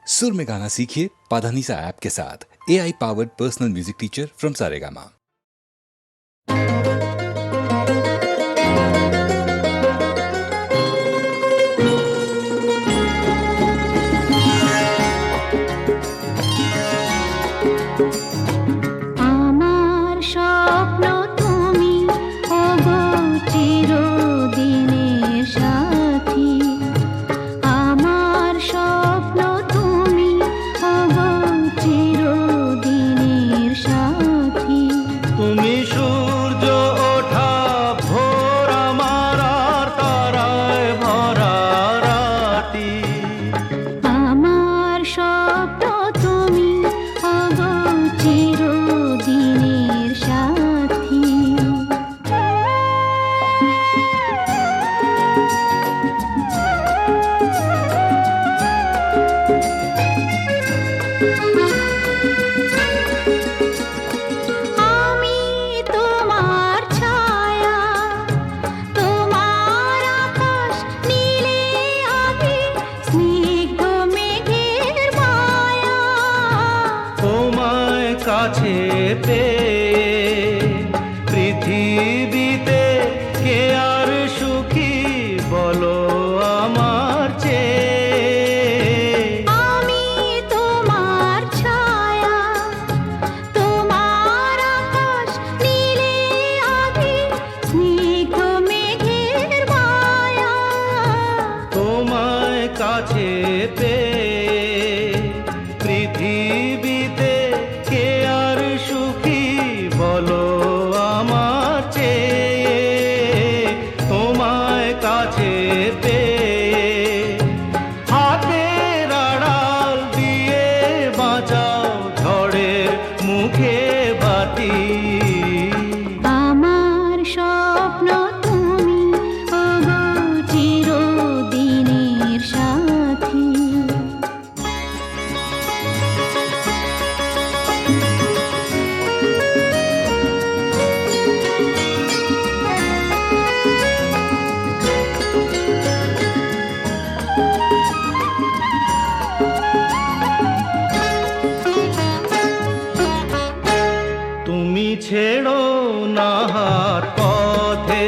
सुर में गाना सीखिए पाधानीसा ऐप के साथ। AI powered personal music teacher from Saregama. কাছে পেয়ে পৃথিবীতে কে আর সুখী বলো আমার চেয়ে। আমি তোমার ছায়া, তোমার আকাশ নীলে আভি, স্নিগ্ধ মেঘের মায়া। তোমায় কাছে পেয়ে পৃথিবীতে কে আর সুখী বলো আমার চেয়ে। তোমায় কাছে পেয়ে হাতের আড়াল দিয়ে বাঁচাও ঝড়ের মুখে বাতি। আমার স্বপ্ন তুমি, ওগো চিরদিনের সাথী। তুমি ছেড়ো না হাত পথে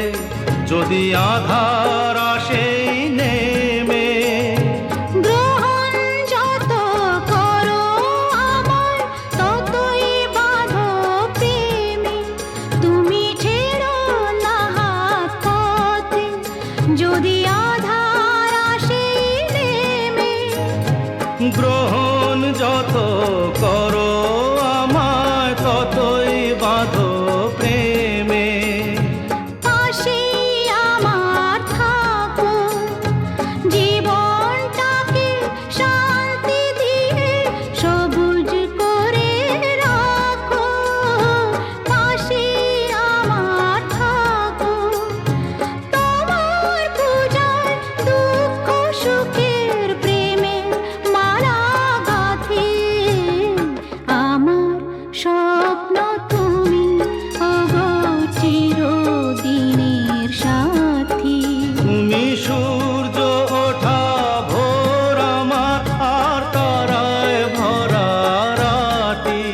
যদি আধার আসে নেমে। গ্রহণ যত করো আমার, ততই বাঁধো প্রেমে। তুমি ছেড়ো না হাত পথে যদি আধার আসে নেমে। গ্রহণ যত করো আমায় ততই বাঁধো প্রেমে। পাশে আমার থাকো, জীবনটাকে শান্তি দিয়ে সবুজ করে রাখো। পাশে আমার থাকো, তোমার পূজায় দুঃখ সুখের প্রেমের মালা গাঁথি। আমার স্বপ্ন তুমি, ওগো চিরদিনের সাথী। তুমি সূর্য ওঠা ভোর আমার আর তারায় ভরা রাতি।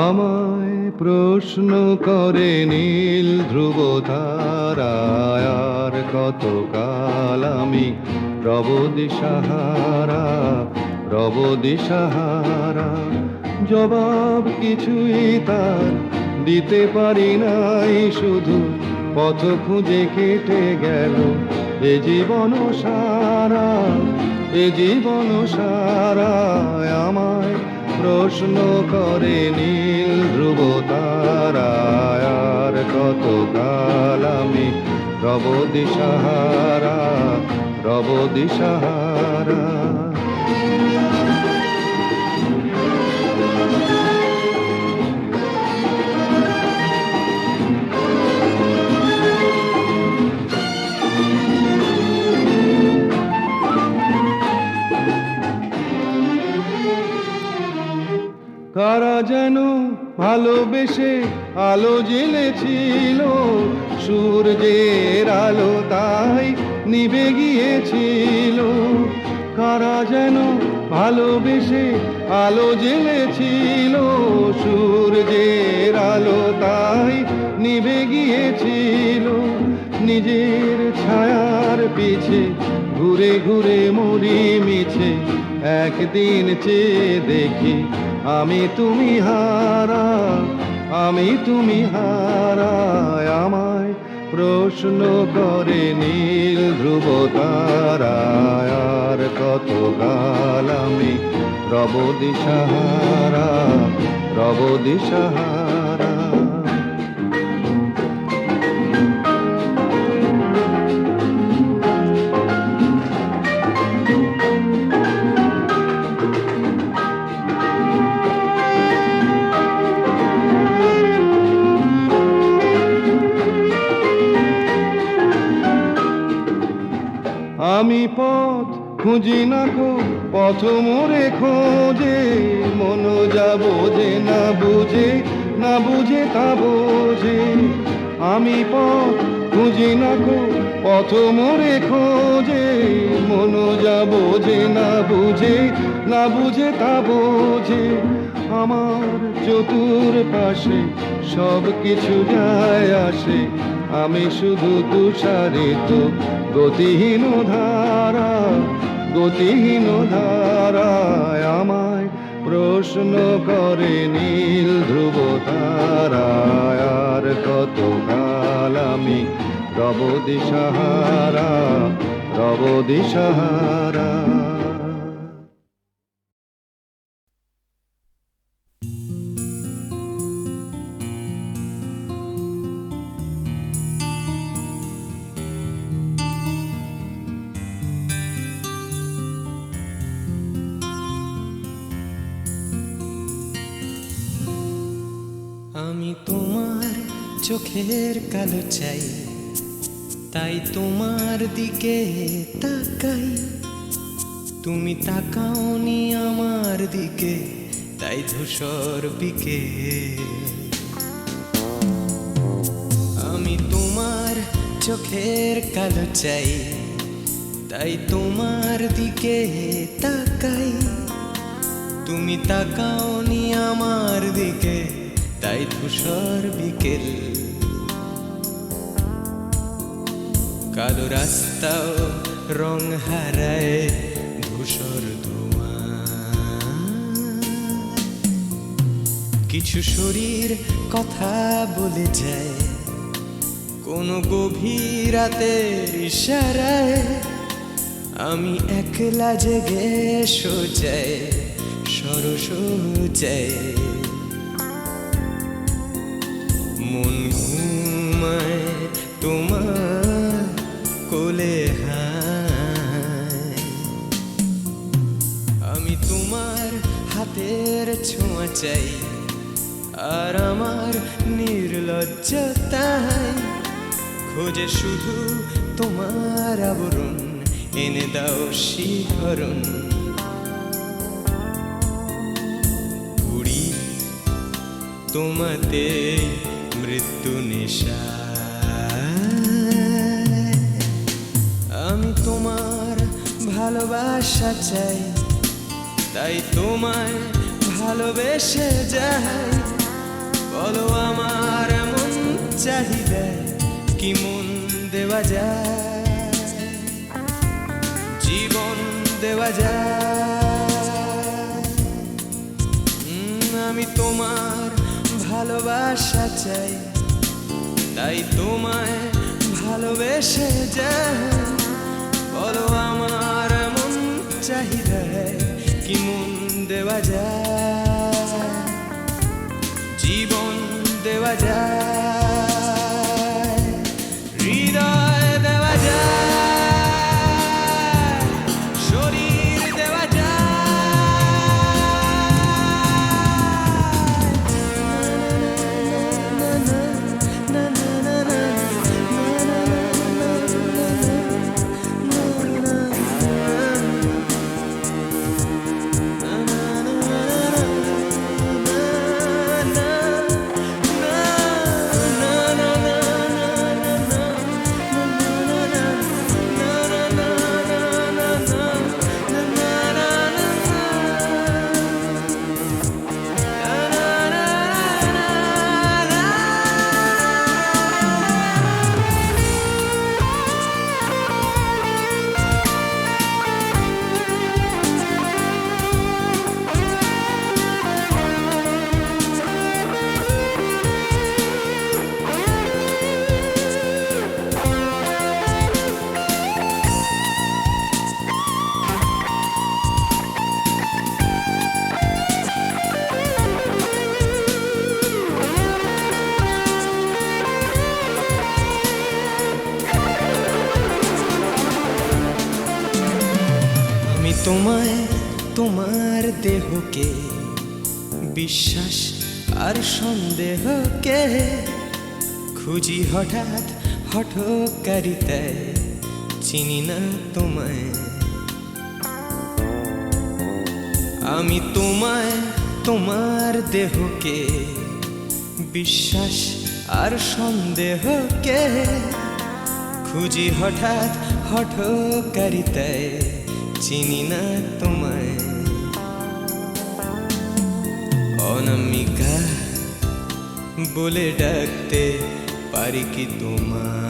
আমায় প্রশ্ন করে নীল ধ্রুব তারায় আর কতকাল আমি রব দিশাহারা, রব দিশাহারা। জবাব কিছুই তার দিতে পারি নাই, শুধু পথ খুঁজে কেটে গেল এ জীবন সারা, এ জীবন সারা। আমায় প্রশ্ন করে নীল ধ্রুব তারায় আর কতকাল আমি রব দিশাহারা, রব দিশাহারা। কারা যেন ভালোবেসে আলো জ্বেলেছিল, সূর্যের আলো তাই নিভে গিয়েছিল। কারা যেন ভালোবেসে আলো জ্বেলেছিল, সূর্যের আলো তাই নিভে গিয়েছিল। নিজের ছায়ার পিছে ঘুরে ঘুরে মরি মিছে, একদিন চেয়ে দেখি আমি তুমি হারা, আমি তুমি হারা। আমায় প্রশ্ন করে নীল ধ্রুব তারা, আর কত কাল আমি রব দিশাহারা, রব দিশাহারা। আমি পথ খুঁজি না গো, পথ মোরে খোঁজে, মন যা বোঝে না বুঝে, না বুঝে তা বোঝে। আমি পথ খুঁজি না গো, পথ মোরে খোঁজে, মন যা বোঝে না বুঝে, না বুঝে তা বোঝে। আমার চতুর পাশে সব কিছু যায় আসে, আমি শুধু তুষারিত গতিহীন ধারা, গতিহীন ধারায়। আমায় প্রশ্ন করে নীল ধ্রুব তারা, আর কত কাল আমি রব দিশাহারা, রব দিশাহারা। আমি তোমার চোখের কালো চাই, তাই তোমার দিকে তাকাই। তুমি তাকাওনি আমার দিকে, তাই ধূসর বিকে। আমি তোমার চোখের কালো চাই, তাই তোমার দিকে তাকাই। তুমি তাকাওনি আমার দিকে, তাই ধূসর বিকেল। কালো রাস্তাও রং হারায় ধূসর ধোঁয়া। কিছু শরীর কথা বলে যায় কোনো গভীর রাতের ইশারায়। আমি একলা জেগে সোজায় সরসোজায়। মন ঘুমায় তোমার কোলে হায়। আমি তোমার হাতের ছোঁয়া চাই, আর আমার নির্লজ্জতায় খোঁজে শুধু তোমার আবরণ, এনে দাও শিহরণ। ঘুরি তোমাতে মৃত্যু নেশা। আমি তোমার ভালোবাসা চাই, তাই তোমায় ভালোবেসে যাই। বলো আমার এমন চাহিদা কি মন দেওয়া যায়, জীবন দেওয়া যায়। আমি তোমার ভালোবাসা চাই, তাই তোমায় ভালোবেসে যাই। বলো আমার এমন চাহিদা কি মন দেওয়া যায়, জীবন দেওয়া যায়, হৃদয় দেওয়া যায়, শরীর দেওয়া যায়। তোমায় তোমার দেহকে বিশ্বাস আর সন্দেহকে খুঁজি হঠাৎ হঠকারিতায় চিনি না তোমায় আমি তোমায় তোমার দেহকে বিশ্বাস আর সন্দেহকে খুঁজি হঠাৎ হঠকারিতায় চিনি না তোমায় অনামিকা বলে ডাকতে পারি কি তোমায়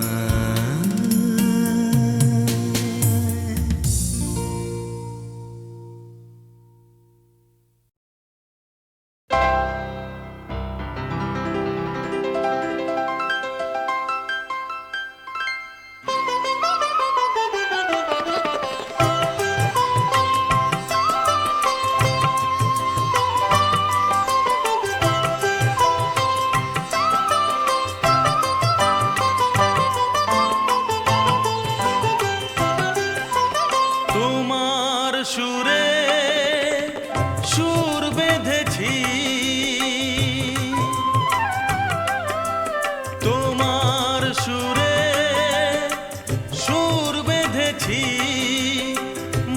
তোমার সুরে সুর বেঁধেছি তোমার সুরে সুর বেঁধেছি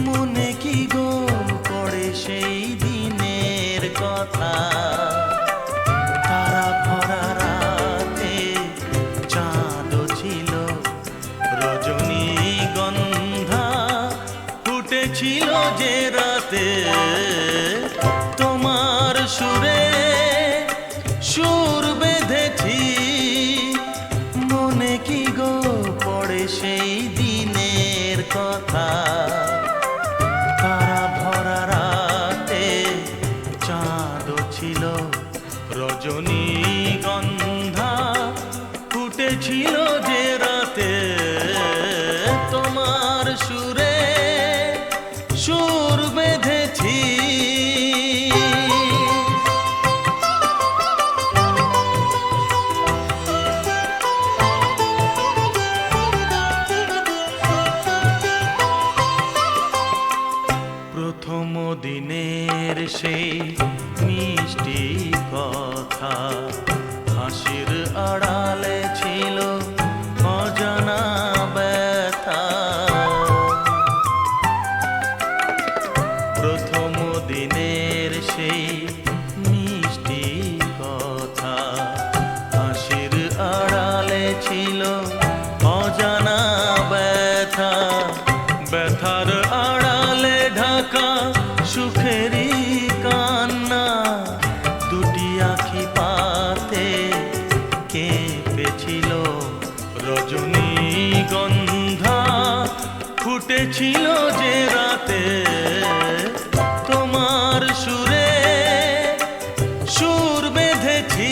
মনে কি গো পড়ে সেই দিনের কথা তারা ভরা রাতে চাঁদও ছিল রজনীগন্ধা ফুটেছিল যে রাতে তোমার সুরে সুর বেঁধেছি মনে কি গো পড়ে সেই দিনের কথা তারা ভরা রাতে চাঁদও ছিল রজনীগন্ধা ফুটেছিল যে রাতে তোমার সুরে সুর বেঁধেছি প্রথম দিনের সেই মিষ্টি কথা হাসির আড়ালে ছিল অজানা ব্যথা প্রথম দিনের সেই মিষ্টি কথা হাসির আড়ালে ছিল অজানা ব্যথা ব্যথার আড়ালে ঢাকা সুখেরই কান্না দুটি আখি পাতে কেঁপেছিল রজনীগন্ধা ফুটেছিল যে রাতে তোমার সুরে সুর বেঁধেছি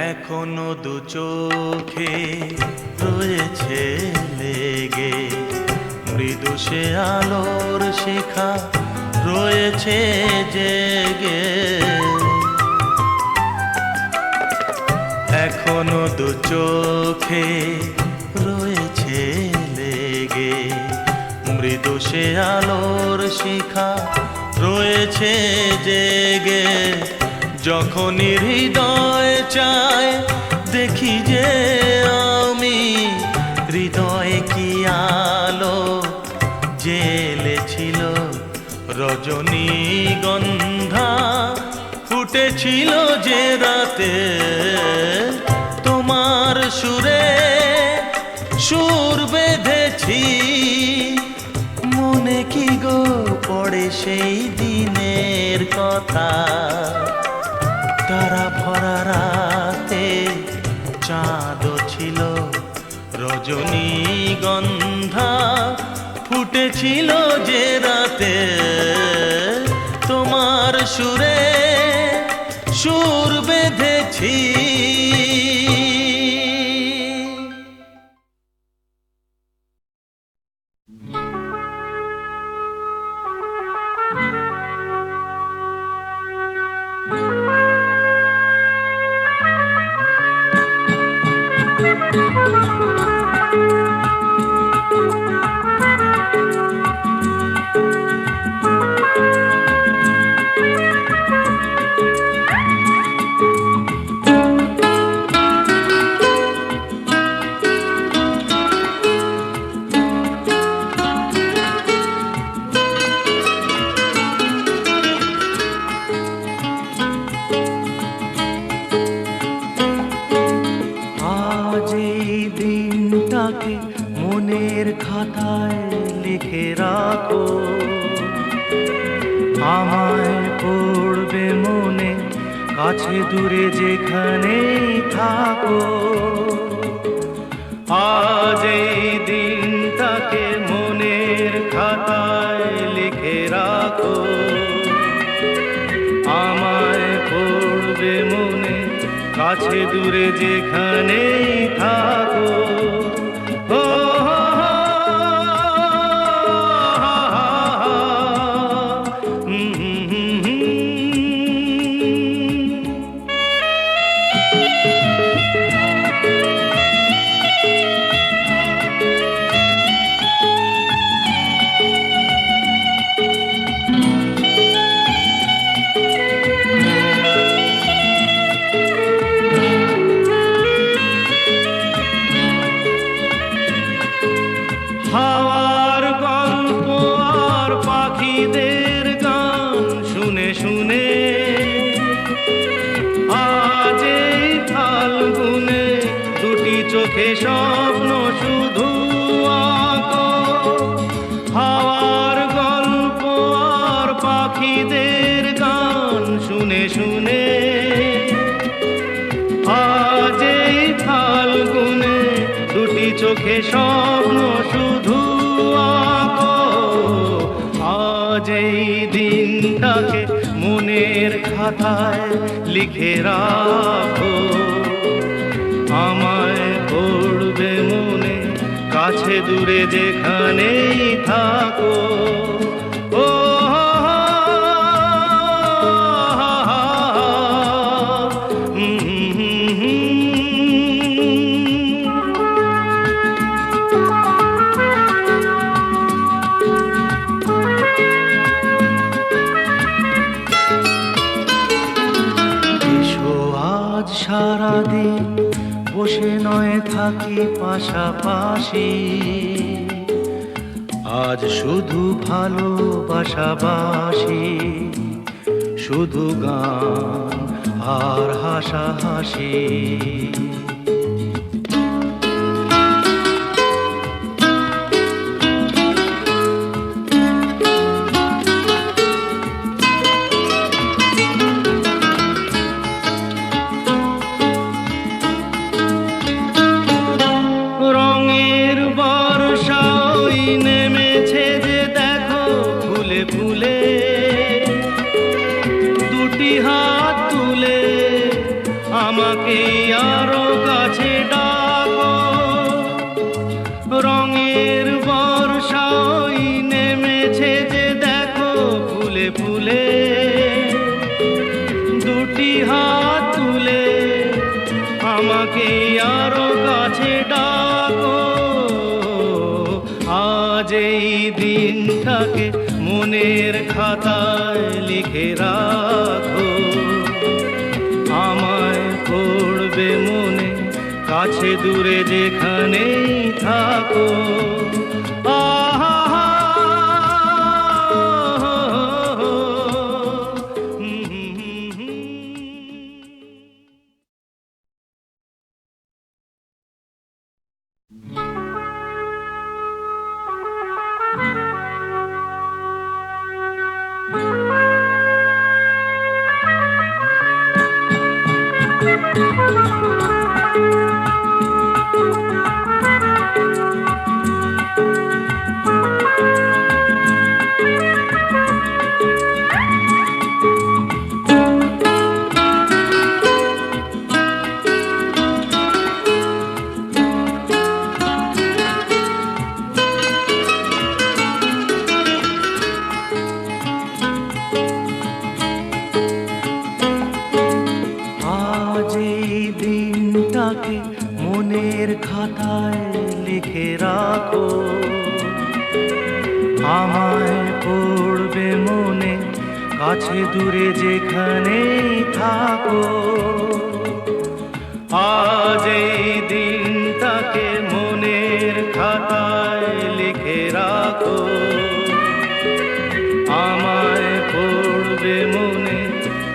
এখনো দু চোখে রয়েছে লেগে মৃদু সে আলোর শিখা রয়েছে জেগে এখনো দু চোখে রয়েছে লেগে মৃদু সে আলোর শিখা রয়েছে জেগে যখনই হৃদয় চায় দেখি যে আমি হৃদয়ে কি আলো জেলেছিল রজনীগন্ধা ফুটেছিল যে রাতে তোমার সুরে সুর বেঁধেছি মনে কি গো পড়ে সেই দিনের কথা তারা ভরা রাতে চাঁদও ছিল রজনীগন্ধা ফুটেছিল যে রাতে তোমার সুরে সুর বেঁধেছি দিনটাকে মনের খাতায় লিখে রাখো, আমায় পড়বে মনে কাছে দূরে যেখানেই থাকো। আজ এই দিনটাকে মনের খাতায় লিখে রাখো, আমায় পড়বে মনে কাছে দূরে যেখানেই থাকো। ও হাওয়ার গল্প আর পাখিদের গান শুনে শুনে আজ এই ফাল্গুনে দুটি চোখে স্বপ্ন শুধু আঁকো। হাওয়ার গল্প আর পাখিদের গান শুনে শুনে আজ এই ফাল্গুনে দুটি চোখে স্বপ্ন শুধু আঁকো। আজ এই দিনটাকে মনের খাতায় লিখে রাখো, আমায় পড়বে মনে কাছে দূরে যেখানেই থাকো। ও সারাদিন বসে নয় থাকি পাশাপাশি, আজ শুধু ভালোবাসাবাসি, শুধু গান আর হাসাহাসি। নেমেছে যে দেখো ফুলে ফুলে, দুটি হাত তুলে আমাকে আরো কাছে ডাকো। রঙের বর্ষা ওই নেমেছে যে দেখো ফুলে ফুলে, দুটি হাত তুলে আমাকে আরো কাছে ডাকো। আজ এই দিনটাকে মনের খাতায় লিখে রাখো, আমায় পড়বে মনে কাছে দূরে যেখানেই থাকো। মনের খাতায় লিখে রাখো, আমায় পড়বে মনে কাছে দূরে যেখানেই থাকো। আজ এই দিনটাকে মনের খাতায় লিখে রাখো, আমায় পড়বে মনে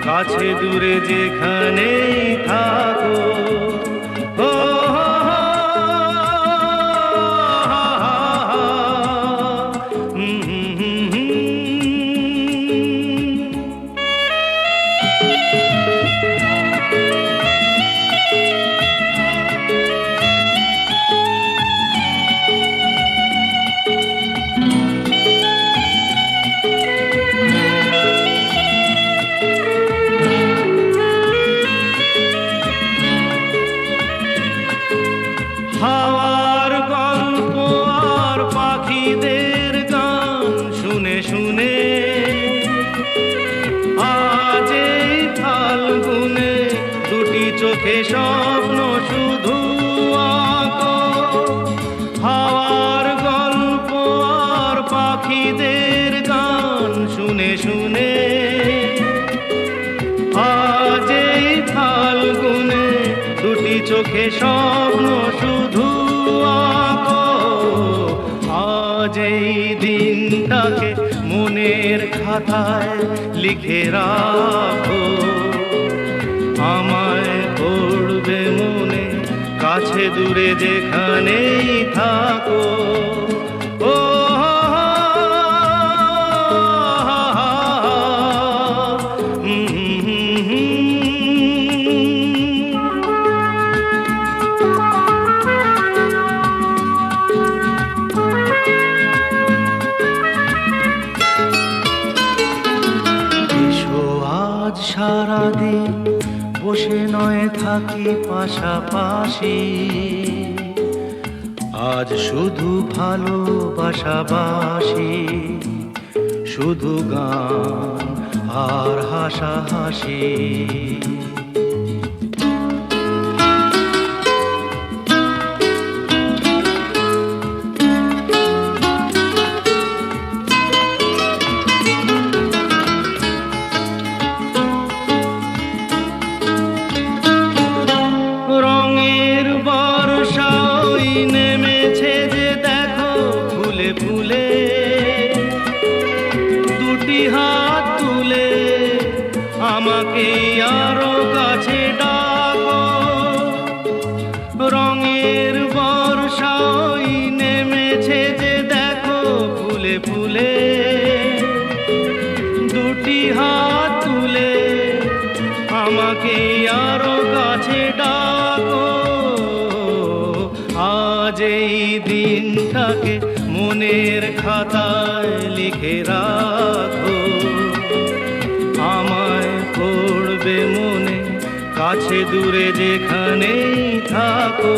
কাছে দূরে যেখানেই থাকো। ও হাওয়ার গল্প আর পাখিদের গান শুনে শুনে আজ এই ফাল্গুনে দুটি চোখে স্বপ্ন শুধু আঁকো। হাওয়ার গল্প আর পাখিদের গান শুনে শুনে আজ এই ফাল্গুনে দুটি চোখে স্বপ্ন শুধু আঁকো। আজ এই দিনটাকে মনের খাতায় লিখে রাখো, আমায় পড়বে মনে কাছে দূরে যেখানেই থাকো। ও সারাদিন বসে নয় থাকি পাশাপাশি, আজ শুধু ভালোবাসাবাসি, শুধু গান আর হাসাহাসি। রঙের বর্ষা ওই নেমেছে যে দেখো ফুলে ফুলে, দুটি হাত তুলে আমাকে আরো কাছে ডাকো। রঙের বর্ষা ওই নেমেছে যে দেখো ফুলে ফুলে, দুটি হাত তুলে আমাকে আরো কাছে ডাকো। আজ এই দিনটাকে মনের খাতায় লিখে রাখো, আমায় পড়বে মনে কাছে দূরে যেখানেই থাকো।